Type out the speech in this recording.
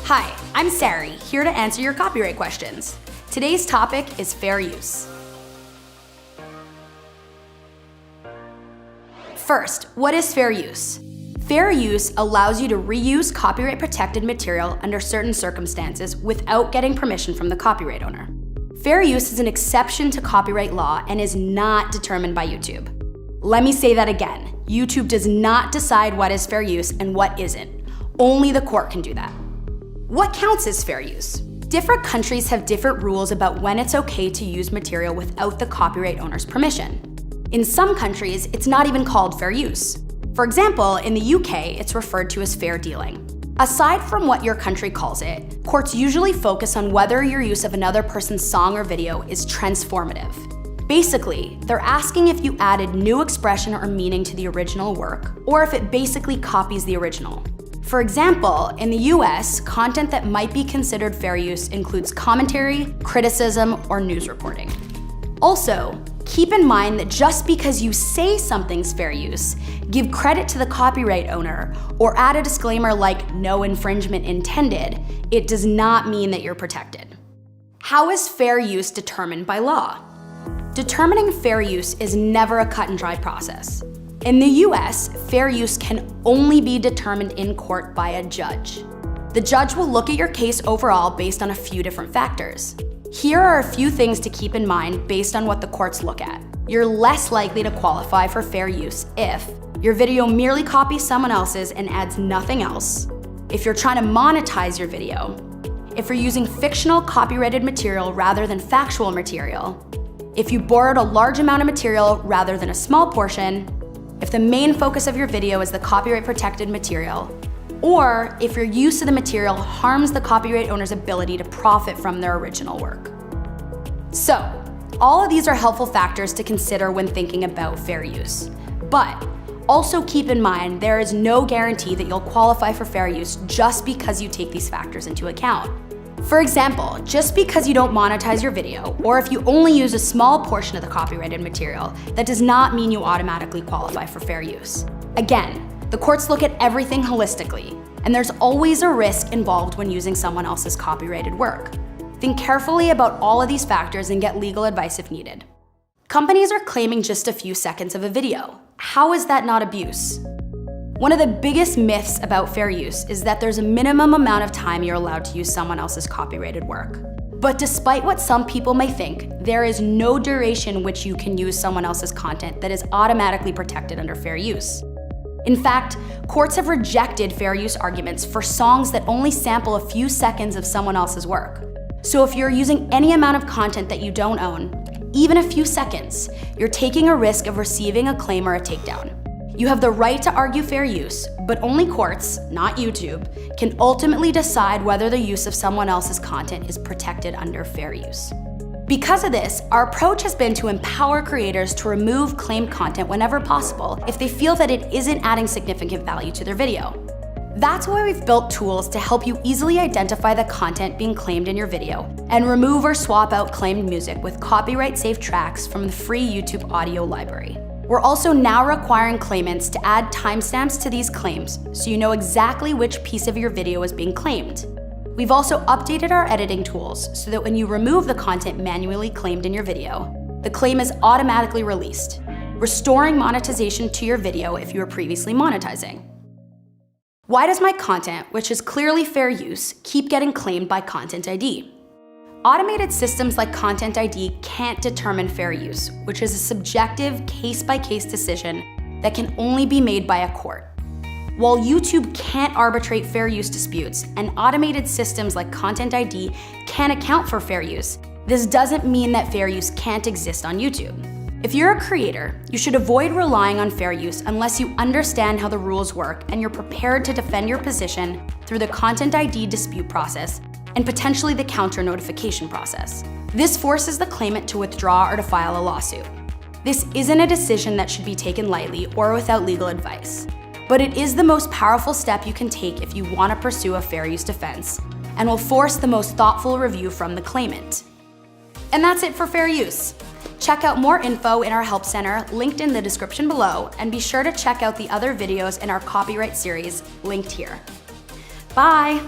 Hi, I'm Sari, here to answer your copyright questions. Today's topic is fair use. First, what is fair use? Fair use allows you to reuse copyright-protected material under certain circumstances without getting permission from the copyright owner. Fair use is an exception to copyright law and is not determined by YouTube. Let me say that again. YouTube does not decide what is fair use and what isn't. Only the court can do that. What counts as fair use? Different countries have different rules about when it's okay to use material without the copyright owner's permission. In some countries, it's not even called fair use. For example, in the UK, it's referred to as fair dealing. Aside from what your country calls it, courts usually focus on whether your use of another person's song or video is transformative. Basically, they're asking if you added new expression or meaning to the original work, or if it basically copies the original. For example, in the US, content that might be considered fair use includes commentary, criticism, or news reporting. Also, keep in mind that just because you say something's fair use, give credit to the copyright owner, or add a disclaimer like "no infringement intended," it does not mean that you're protected. How is fair use determined by law? Determining fair use is never a cut and dry process. In the US, fair use can only be determined in court by a judge. The judge will look at your case overall based on a few different factors. Here are a few things to keep in mind based on what the courts look at. You're less likely to qualify for fair use if your video merely copies someone else's and adds nothing else, if you're trying to monetize your video, if you're using fictional copyrighted material rather than factual material, if you borrowed a large amount of material rather than a small portion, if the main focus of your video is the copyright-protected material, or if your use of the material harms the copyright owner's ability to profit from their original work. So, all of these are helpful factors to consider when thinking about fair use. But also keep in mind there is no guarantee that you'll qualify for fair use just because you take these factors into account. For example, just because you don't monetize your video, or if you only use a small portion of the copyrighted material, that does not mean you automatically qualify for fair use. Again, the courts look at everything holistically, and there's always a risk involved when using someone else's copyrighted work. Think carefully about all of these factors and get legal advice if needed. Companies are claiming just a few seconds of a video. How is that not abuse? One of the biggest myths about fair use is that there's a minimum amount of time you're allowed to use someone else's copyrighted work. But despite what some people may think, there is no duration which you can use someone else's content that is automatically protected under fair use. In fact, courts have rejected fair use arguments for songs that only sample a few seconds of someone else's work. So if you're using any amount of content that you don't own, even a few seconds, you're taking a risk of receiving a claim or a takedown. You have the right to argue fair use, but only courts, not YouTube, can ultimately decide whether the use of someone else's content is protected under fair use. Because of this, our approach has been to empower creators to remove claimed content whenever possible if they feel that it isn't adding significant value to their video. That's why we've built tools to help you easily identify the content being claimed in your video and remove or swap out claimed music with copyright-safe tracks from the free YouTube audio library. We're also now requiring claimants to add timestamps to these claims so you know exactly which piece of your video is being claimed. We've also updated our editing tools so that when you remove the content manually claimed in your video, the claim is automatically released, restoring monetization to your video if you were previously monetizing. Why does my content, which is clearly fair use, keep getting claimed by Content ID? Automated systems like Content ID can't determine fair use, which is a subjective, case-by-case decision that can only be made by a court. While YouTube can't arbitrate fair use disputes, and automated systems like Content ID can account for fair use, this doesn't mean that fair use can't exist on YouTube. If you're a creator, you should avoid relying on fair use unless you understand how the rules work and you're prepared to defend your position through the Content ID dispute process and potentially the counter notification process. This forces the claimant to withdraw or to file a lawsuit. This isn't a decision that should be taken lightly or without legal advice, but it is the most powerful step you can take if you want to pursue a fair use defense, and will force the most thoughtful review from the claimant. And that's it for fair use. Check out more info in our Help Center, linked in the description below, and be sure to check out the other videos in our copyright series, linked here. Bye!